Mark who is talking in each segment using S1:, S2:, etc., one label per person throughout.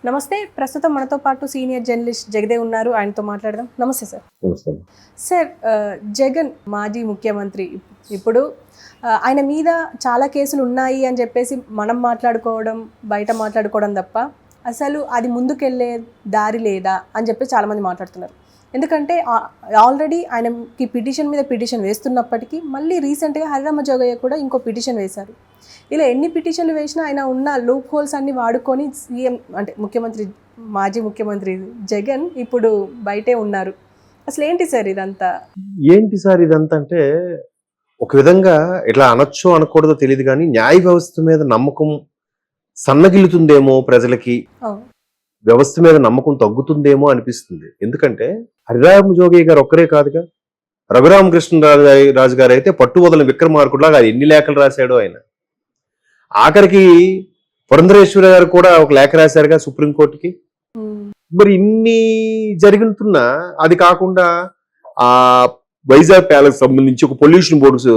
S1: నమస్తే. ప్రస్తుతం మనతో పాటు సీనియర్ జర్నలిస్ట్ జగదేవ్ ఉన్నారు. ఆయనతో మాట్లాడదాం. నమస్తే సార్.
S2: నమస్తే.
S1: సార్, జగన్ మాజీ ముఖ్యమంత్రి. ఇప్పుడు ఆయన మీద చాలా కేసులు ఉన్నాయి అని చెప్పేసి మనం మాట్లాడుకోవడం, బయట మాట్లాడుకోవడం తప్ప అసలు అది ముందుకెళ్ళే దారి లేదా అని చెప్పి చాలామంది మాట్లాడుతున్నారు. ఎందుకంటే ఆల్రెడీ ఆయనకి పిటిషన్ మీద పిటిషన్ వేస్తున్నప్పటికీ మళ్ళీ రీసెంట్గా హరిరామ జోగయ్య కూడా ఇంకో పిటిషన్ వేశారు. ఇలా ఎన్ని పిటిషన్లు వేసినా ఆయన ఉన్న లూప్ హోల్స్ అన్ని వాడుకొని సీఎం అంటే మాజీ ముఖ్యమంత్రి జగన్ ఇప్పుడు బయటే ఉన్నారు. అసలు ఏంటి సార్ ఇదంతా?
S2: అంటే ఒక విధంగా ఇట్లా అనొచ్చో అనకూడదో తెలియదు, కానీ న్యాయ వ్యవస్థ మీద నమ్మకం సన్నగిల్లుతుందేమో, ప్రజలకి వ్యవస్థ మీద నమ్మకం తగ్గుతుందేమో అనిపిస్తుంది. ఎందుకంటే హరిరామ జోగయ్య గారు ఒక్కరే కాదుగా, రఘురామకృష్ణరాజు గారు అయితే పట్టు వదలని విక్రమార్కుడులాగా ఎన్ని లేఖలు రాశాడో ఆయన. ఆఖరికి పురంధరేశ్వరి గారు కూడా ఒక లేఖ రాశారుగా సుప్రీంకోర్టుకి. మరి ఇన్ని జరుగుతున్నా అది కాకుండా ఆ వైజాగ్ ప్యాలెస్ సంబంధించి ఒక పొల్యూషన్ బోర్డు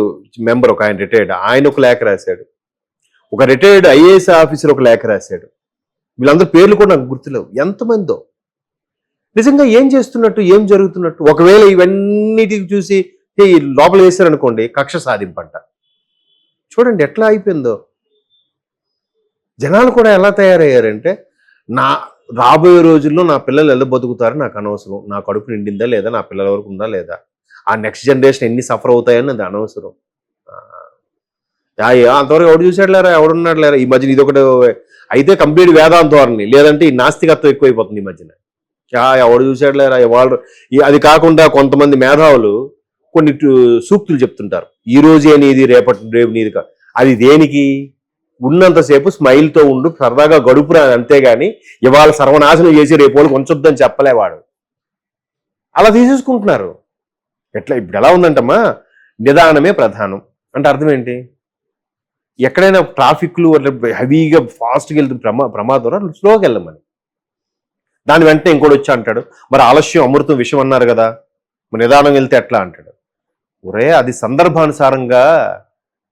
S2: మెంబర్ ఒక ఆయన రిటైర్డ్, ఆయన ఒక లేఖ రాశాడు. ఒక రిటైర్డ్ ఐఏఎస్ ఆఫీసర్ ఒక లేఖ రాశాడు. వీళ్ళందరూ పేర్లు కూడా నాకు గుర్తులేవు. ఎంతమందో నిజంగా ఏం చేస్తున్నట్టు, ఏం జరుగుతున్నట్టు. ఒకవేళ ఇవన్నిటికి చూసి లోపల వేశారనుకోండి, కక్ష సాధింపంట. చూడండి ఎట్లా అయిపోయిందో. జనాలు కూడా ఎలా తయారయ్యారంటే, నా రాబోయే రోజుల్లో నా పిల్లలు ఎలా బతుకుతారో నాకు అనవసరం, నా కడుపు నిండిందా లేదా, నా పిల్లల వరకు ఉందా లేదా, ఆ నెక్స్ట్ జనరేషన్ ఎన్ని సఫర్ అవుతాయని అది అనవసరం. అంతవరకు ఎవడు చూసాడు లేరా, ఎవడున్నాడు లేరా. ఈ మధ్యన ఇదొకటి అయితే కంప్లీట్ వేదాంతోరణి, లేదంటే ఈ నాస్తికత్వం ఎక్కువైపోతుంది ఈ మధ్యన. ఎవడు చూసాడు లేరా వాళ్ళు. అది కాకుండా కొంతమంది మేధావులు కొన్ని సూక్తులు చెప్తుంటారు. ఈ రోజే నీది, రేపు నీది కాదు. అది దేనికి? ఉన్నంతసేపు స్మైల్తో ఉండు, సరదాగా గడుపురా, అంతేగాని ఇవాళ సర్వనాశనం చేసి రేపు వాళ్ళకి ఉంచొద్దని చెప్పలేవాడు. అలా తీసేసుకుంటున్నారు. ఇప్పుడు ఎలా ఉందంటమ్మా, నిదానమే ప్రధానం అంటే అర్థం ఏంటి? ఎక్కడైనా ట్రాఫిక్లు హెవీగా ఫాస్ట్గా వెళ్తున్న ప్రమాదం స్లోగా వెళ్ళమని, దాని వెంటనే ఇంకోటి వచ్చి అంటాడు మరి ఆలస్యం అమృతం విషయం అన్నారు కదా, మరి నిదానం వెళ్తే ఎట్లా అంటాడు. ఒరే, అది సందర్భానుసారంగా.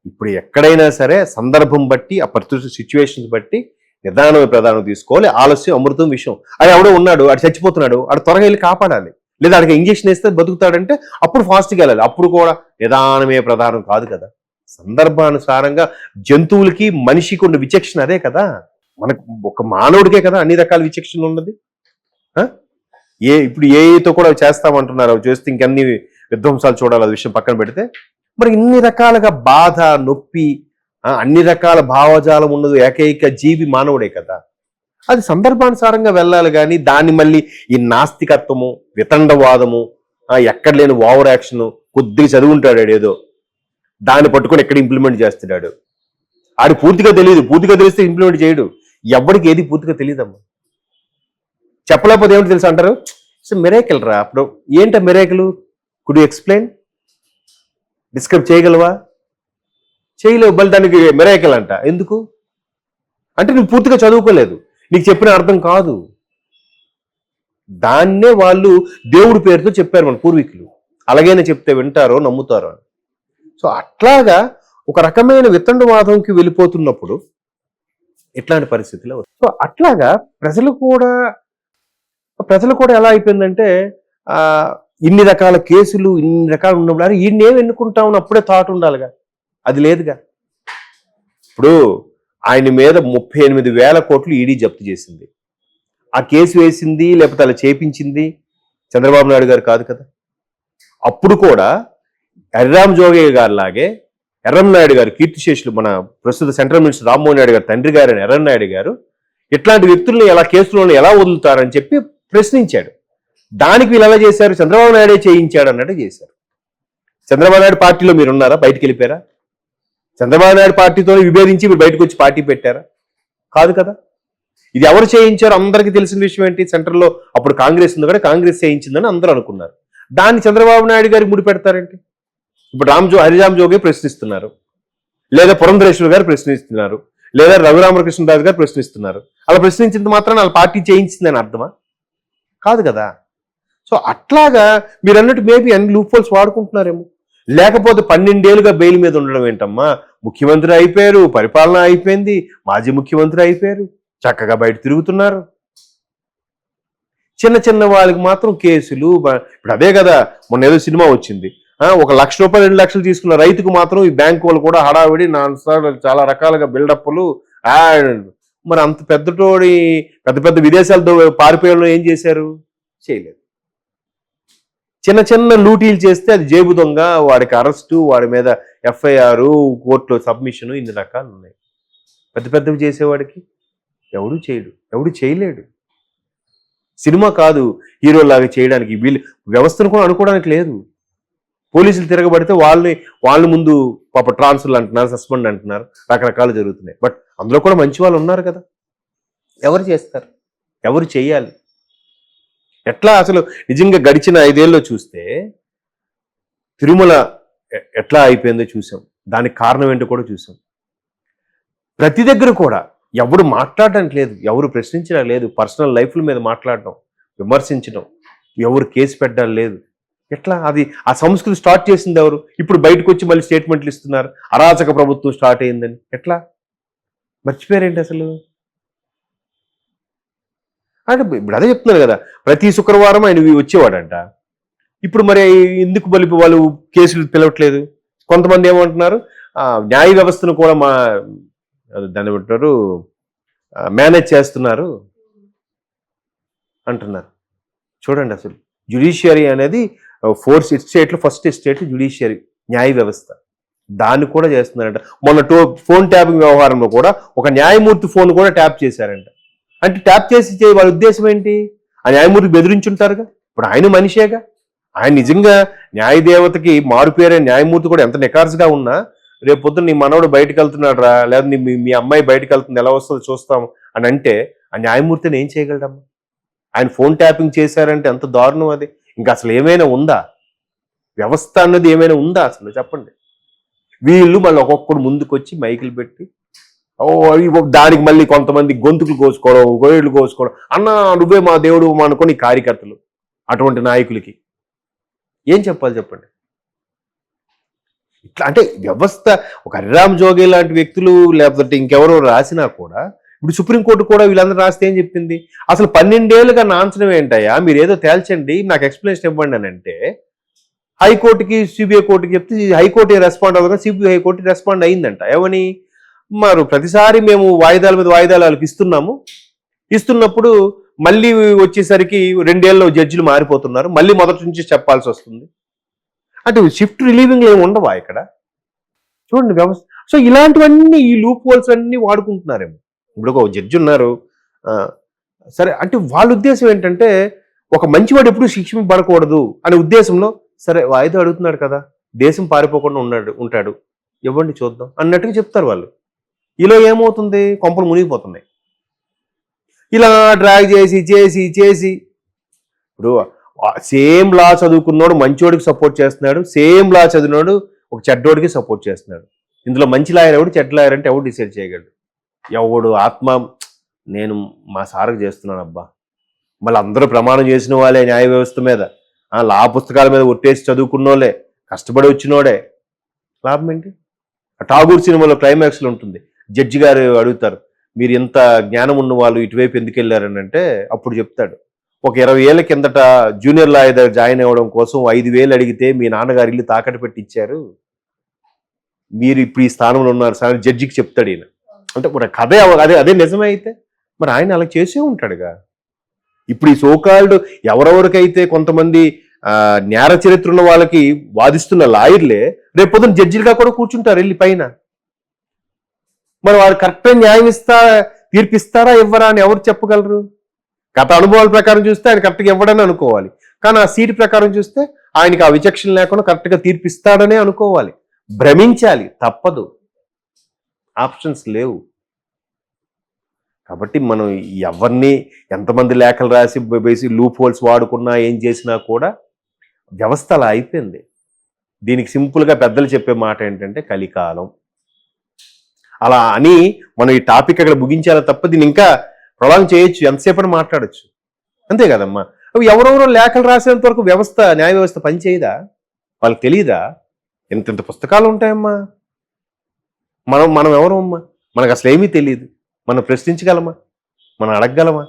S2: ఇప్పుడు ఎక్కడైనా సరే సందర్భం బట్టి, ఆ పరిస్థితి సిచ్యువేషన్స్ బట్టి నిదానమే ప్రధానం తీసుకోవాలి. ఆలస్యం అమృతం విషయం. అది ఎవడో ఉన్నాడు, అటు చచ్చిపోతున్నాడు, అటు త్వరగా వెళ్ళి కాపాడాలి. లేదా అడిగి ఇంజక్షన్ వేస్తే బతుకుతాడంటే అప్పుడు ఫాస్ట్గా వెళ్ళాలి. అప్పుడు కూడా నిదానమే ప్రధానం కాదు కదా. సందర్భానుసారంగా జంతువులకి మనిషికి ఉన్న విచక్షణ అదే కదా. మనకు ఒక మానవుడికే కదా అన్ని రకాల విచక్షణ ఉన్నది. ఇప్పుడు ఏతో కూడా చేస్తామంటున్నారు, అవి చేస్తే ఇంకన్ని విధ్వంసాలు చూడాలి, అది విషయం పక్కన పెడితే. మరి ఇన్ని రకాలుగా బాధ, నొప్పి, అన్ని రకాల భావజాలం ఉన్నది ఏకైక జీవి మానవుడే కదా. అది సందర్భానుసారంగా వెళ్ళాలి. కానీ దాన్ని మళ్ళీ ఈ నాస్తికత్వము, వితండవాదము, ఎక్కడ లేని ఓవర్ యాక్షన్, కొద్దిగా చదువుంటాడు ఏదో, దాన్ని పట్టుకొని ఎక్కడ ఇంప్లిమెంట్ చేస్తున్నాడు. ఆడి పూర్తిగా తెలియదు. పూర్తిగా తెలిస్తే ఇంప్లిమెంట్ చేయడు. ఎవరికి ఏది పూర్తిగా తెలియదమ్మా. చెప్పలేకపోతే ఏమిటి తెలుసు అంటారు, మిరేకిల్ రా. అప్పుడు ఏంట miracle? Could you explain? Describe చేయగలవా? చేయలేవు. బల్ దానికి మిరేకిల్ అంట. ఎందుకు అంటే నువ్వు పూర్తిగా చదువుకోలేదు, నీకు చెప్పిన అర్థం కాదు. దాన్నే వాళ్ళు దేవుడి పేరుతో చెప్పారు మన పూర్వీకులు. అలాగైనా చెప్తే వింటారో నమ్ముతారో అని. సో అట్లాగా ఒక రకమైన వితండవాదంకి వెళ్ళిపోతున్నప్పుడు ఇట్లాంటి పరిస్థితులు. సో అట్లాగా ప్రజలు కూడా ఎలా అయిపోయిందంటే, ఇన్ని రకాల కేసులు, ఇన్ని రకాలు ఉన్నప్పుడు ఈయన్ని ఏం ఎన్నుకుంటామని అప్పుడే థాట్ ఉండాలిగా. అది లేదుగా. ఇప్పుడు ఆయన మీద 38,000 కోట్లు ఈడీ జప్తు చేసింది. ఆ కేసు వేసింది లేకపోతే అలా చేపించింది చంద్రబాబు నాయుడు గారు కాదు కదా. అప్పుడు కూడా హరిరామ జోగయ్య గారు లాగే ఎర్రంనాయుడు గారు, కీర్తిశేషులు, మన ప్రస్తుత సెంట్రల్ మినిస్టర్ రామ్మోహన్ నాయుడు గారు తండ్రి గారు అని ఎర్రంనాయుడు గారు ఇట్లాంటి వ్యక్తులను ఎలా కేసులను ఎలా వదులుతారని చెప్పి ప్రశ్నించాడు. దానికి వీళ్ళు ఎలా చేశారు? చంద్రబాబు నాయుడే చేయించాడు అన్నట్టు చేశారు. చంద్రబాబు నాయుడు పార్టీలో మీరు ఉన్నారా? బయటకు వెళ్ళిపోయారా? చంద్రబాబు నాయుడు పార్టీతో విభేదించి మీరు బయటకు వచ్చి పార్టీ పెట్టారా? కాదు కదా. ఇది ఎవరు చేయించారు? అందరికీ తెలిసిన విషయం ఏంటి? సెంట్రల్లో అప్పుడు కాంగ్రెస్ ఉంది కదా, కాంగ్రెస్ చేయించిందని అందరూ అనుకున్నారు. దాన్ని చంద్రబాబు నాయుడు గారికి ముడి పెడతారేంటి? ఇప్పుడు హరిరామ జోగయ్య ప్రశ్నిస్తున్నారు, లేదా పురంధరేశ్వరి గారు ప్రశ్నిస్తున్నారు, లేదా రఘురామకృష్ణరాజు గారు ప్రశ్నిస్తున్నారు. అలా ప్రశ్నించినంత మాత్రం వాళ్ళ పార్టీ చేయించిందని అర్థమా? కాదు కదా. సో అట్లాగా మీరు అన్నట్టు మేబీ అన్ని లూప్ హోల్స్ వాడుకుంటున్నారేమో. లేకపోతే 12 ఏళ్ళుగా బెయిల్ మీద ఉండడం ఏంటమ్మా? ముఖ్యమంత్రి అయిపోయారు, పరిపాలన అయిపోయింది, మాజీ ముఖ్యమంత్రి అయిపోయారు, చక్కగా బయట తిరుగుతున్నారు. చిన్న చిన్న వాళ్ళకి మాత్రం కేసులు. ఇప్పుడు అదే కదా మొన్న ఏదో సినిమా వచ్చింది, ఒక ₹1,00,000 2,00,000 తీసుకున్న రైతుకు మాత్రం ఈ బ్యాంకు వాళ్ళు కూడా హడావిడి చాలా రకాలుగా బిల్డప్లు. మరి అంత పెద్దటోడి పెద్ద పెద్ద విదేశాలతో పారిపోయేలో ఏం చేశారు? చేయలేదు. చిన్న చిన్న లూటీలు చేస్తే అది జేబు దొంగ, వాడికి అరెస్టు, వాడి మీద ఎఫ్ఐఆర్, కోర్టులో సబ్మిషన్, ఇన్ని రకాలు ఉన్నాయి. పెద్ద పెద్దవి చేసేవాడికి ఎవడు చేయడు, ఎవడు చేయలేడు. సినిమా కాదు హీరోలాగా చేయడానికి వీళ్ళు వ్యవస్థను కూడా అనుకోవడానికి లేదు. పోలీసులు తిరగబడితే వాళ్ళని ముందు పాప ట్రాన్స్ఫర్లు అంటున్నారు, సస్పెండ్ అంటున్నారు, రకరకాలు జరుగుతున్నాయి. బట్ అందులో కూడా మంచి వాళ్ళు ఉన్నారు కదా. ఎవరు చేస్తారు? ఎవరు చేయాలి? ఎట్లా అసలు నిజంగా గడిచిన 5 ఏళ్ళలో చూస్తే తిరుమల ఎట్లా అయిపోయిందో చూసాం. దానికి కారణం ఏంటో కూడా చూసాం. ప్రతి దగ్గర కూడా ఎవరు మాట్లాడడానికి లేదు, ఎవరు ప్రశ్నించడం లేదు, పర్సనల్ లైఫ్ల మీద మాట్లాడడం, విమర్శించడం, ఎవరు కేసు పెట్టడం లేదు. ఎట్లా? అది ఆ సంస్కృతి స్టార్ట్ చేసింది ఎవరు? ఇప్పుడు బయటకు వచ్చి మళ్ళీ స్టేట్మెంట్లు ఇస్తున్నారు, అరాచక ప్రభుత్వం స్టార్ట్ అయిందని. ఎట్లా మర్చిపోయారేంటి అసలు? అంటే ఇప్పుడు అదే చెప్తున్నారు కదా, ప్రతి శుక్రవారం ఆయన వచ్చేవాడంట. ఇప్పుడు మరి ఎందుకు వాళ్ళు కేసులు పిలవట్లేదు? కొంతమంది ఏమంటున్నారు, న్యాయ వ్యవస్థను కూడా దాన్ని ఏమంటారు, మేనేజ్ చేస్తున్నారు అంటున్నారు. చూడండి అసలు జ్యుడిషియరీ అనేది 4 స్టేట్లు, ఫస్ట్ స్టేట్ జ్యుడిషియరీ న్యాయ వ్యవస్థ, దాన్ని కూడా చేస్తున్నారంట. మొన్న ఫోన్ ట్యాపింగ్ వ్యవహారంలో కూడా ఒక న్యాయమూర్తి ఫోన్ కూడా ట్యాప్ చేశారంట. అంటే ట్యాప్ చేసి వాళ్ళ ఉద్దేశం ఏంటి? ఆ న్యాయమూర్తి బెదిరించుంటారుగా. ఇప్పుడు ఆయన మనిషేగా, ఆయన నిజంగా న్యాయదేవతకి మారుపేరే న్యాయమూర్తి కూడా ఎంత నికార్సుగా ఉన్నా, రేపు పొద్దున్న నీ మనవడు బయటకు వెళ్తున్నాడు రా, లేదా మీ అమ్మాయి బయటకు వెళ్తుంది, ఎలా వస్తుందో చూస్తాం అని అంటే ఆ న్యాయమూర్తిని ఏం చేయగలడమ్మా? ఆయన ఫోన్ ట్యాపింగ్ చేశారంటే ఎంత దారుణం అది. ఇంకా అసలు ఏమైనా ఉందా? వ్యవస్థ అన్నది ఏమైనా ఉందా అసలు? చెప్పండి. వీళ్ళు మళ్ళీ ఒక్కొక్కడు ముందుకు వచ్చి మైకులు పెట్టి దానికి మళ్ళీ కొంతమంది గొంతుకులు కోసుకోవడం, గొయ్యలు కోసుకోవడం, అన్నా నువ్వే మా దేవుడు అనుకోని కార్యకర్తలు, అటువంటి నాయకులకి ఏం చెప్పాలి చెప్పండి? ఇట్లా అంటే వ్యవస్థ, ఒక హరిరామ్ జోగి లాంటి వ్యక్తులు లేకపోతే ఇంకెవరో రాసినా కూడా, ఇప్పుడు సుప్రీంకోర్టు కూడా వీళ్ళందరూ రాస్తే ఏం చెప్పింది? అసలు 12 ఏళ్ళుగా నాంచడం ఏంటయ్యా, మీరు ఏదో తేల్చండి, నాకు ఎక్స్ప్లెనేషన్ ఇవ్వండి అని అంటే హైకోర్టుకి సిబిఐ కోర్టుకి చెప్తే హైకోర్టు రెస్పాండ్ అవ్వగా సిబిఐ కోర్టు రెస్పాండ్ అయిందంట. ఏమని? మరి ప్రతిసారి మేము వాయిదాల మీద వాయిదాలు వాళ్ళకి ఇస్తున్నప్పుడు మళ్ళీ వచ్చేసరికి 2 ఏళ్ళలో జడ్జిలు మారిపోతున్నారు, మళ్ళీ మొదటి నుంచి చెప్పాల్సి వస్తుంది. అంటే షిఫ్ట్ రిలీవింగ్ ఏమి ఉండవా ఇక్కడ? చూడండి వ్యవస్థ. సో ఇలాంటివన్నీ, ఈ లూప్ హోల్స్ అన్నీ వాడుకుంటున్నారేమో. ఇప్పుడు ఒక జడ్జి ఉన్నారు, సరే అంటే వాళ్ళ ఉద్దేశం ఏంటంటే ఒక మంచివాడు ఎప్పుడు శిక్షింపబడకూడదు అనే ఉద్దేశంలో, సరే వాయిదా అడుగుతున్నాడు కదా, దేశం పారిపోకుండా ఉంటాడు, ఇవ్వండి చూద్దాం అన్నట్టుగా చెప్తారు వాళ్ళు. ఇలా ఏమవుతుంది? కొంపలు మునిగిపోతున్నాయి. ఇలా డ్రాగ్ చేసి ఇప్పుడు సేమ్ లా చదువుకున్నాడు మంచోడికి సపోర్ట్ చేస్తున్నాడు, సేమ్ లా చదివినాడు ఒక చెడ్డోడికి సపోర్ట్ చేస్తున్నాడు. ఇందులో మంచి లాయర్ ఎవడు, చెడ్డ లాయర్ అంటే ఎవడు డిసైడ్ చేయగలడు? ఎవడు ఆత్మ నేను మా సార్కి చేస్తున్నాను అబ్బా, మళ్ళీ అందరూ ప్రమాణం చేసిన వాళ్ళే న్యాయ వ్యవస్థ మీద, లా పుస్తకాల మీద ఒట్టేసి చదువుకున్నోళ్ళే, కష్టపడి వచ్చినోడే, లాభం ఏంటి? ఠాగూర్ సినిమాలో క్లైమాక్స్లో ఉంటుంది, జడ్జి గారు అడుగుతారు, మీరు ఇంత జ్ఞానం ఉన్న వాళ్ళు ఇటువైపు ఎందుకు వెళ్ళారని అంటే అప్పుడు చెప్తాడు, ఒక 20 ఏళ్ల కిందట జూనియర్ లాయర్ దగ్గర జాయిన్ అవ్వడం కోసం 5,000 అడిగితే మీ నాన్నగారు ఇల్లు తాకట్టు పెట్టి ఇచ్చారు, మీరు ఇప్పుడు ఈ స్థానంలో ఉన్నారు సార్ జడ్జికి చెప్తాడు ఈయన. అంటే మన కథ అదే నిజమే అయితే మరి ఆయన అలా చేసే ఉంటాడుగా. ఇప్పుడు ఈ సోకాల్డ్ ఎవరెవరికైతే కొంతమంది నేర చరిత్ర ఉన్న వాళ్ళకి వాదిస్తున్న లాయర్లే రేపు పొద్దున జడ్జిలుగా కూడా కూర్చుంటారు వెళ్ళి పైన. మరి వారు కరెక్ట్గా న్యాయం తీర్పిస్తారా ఇవ్వరా అని ఎవరు చెప్పగలరు? గత అనుభవాల ప్రకారం చూస్తే ఆయన కరెక్ట్గా ఇవ్వడని అనుకోవాలి, కానీ ఆ సీటు ప్రకారం చూస్తే ఆయనకి ఆ విచక్షణ లేకుండా కరెక్ట్గా తీర్పిస్తాడనే అనుకోవాలి. భ్రమించాలి, తప్పదు, ఆప్షన్స్ లేవు. కాబట్టి మనం ఎవరిని ఎంతమంది లేఖలు రాసి లూప్ హోల్స్ వాడుకున్నా ఏం చేసినా కూడా వ్యవస్థ అలా అయిపోయింది. దీనికి సింపుల్గా పెద్దలు చెప్పే మాట ఏంటంటే కలికాలం. అలా అని మనం ఈ టాపిక్ అక్కడ ముగించాలి తప్ప దీన్ని ఇంకా ప్రొలాంగ్ చేయొచ్చు, ఎంతసేపని మాట్లాడచ్చు, అంతే కదమ్మా. అవి ఎవరెవరో లేఖలు రాసేంత వరకు వ్యవస్థ, న్యాయ వ్యవస్థ పనిచేయదా? వాళ్ళకి తెలియదా? ఎంత పుస్తకాలు ఉంటాయమ్మా, మనం ఎవరమ్మా, మనకు అసలు ఏమీ తెలియదు. మనం ప్రశ్నించగలమా? మనం అడగగలమా?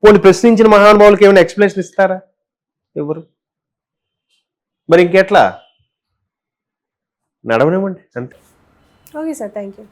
S2: పోనీ ప్రశ్నించిన మహానుభావులకి ఏమైనా ఎక్స్ప్లెనేషన్ ఇస్తారా? ఎవరు? మరి ఇంకెట్లా? నడవనివ్వండి అంతే.
S1: Okay sir, thank you.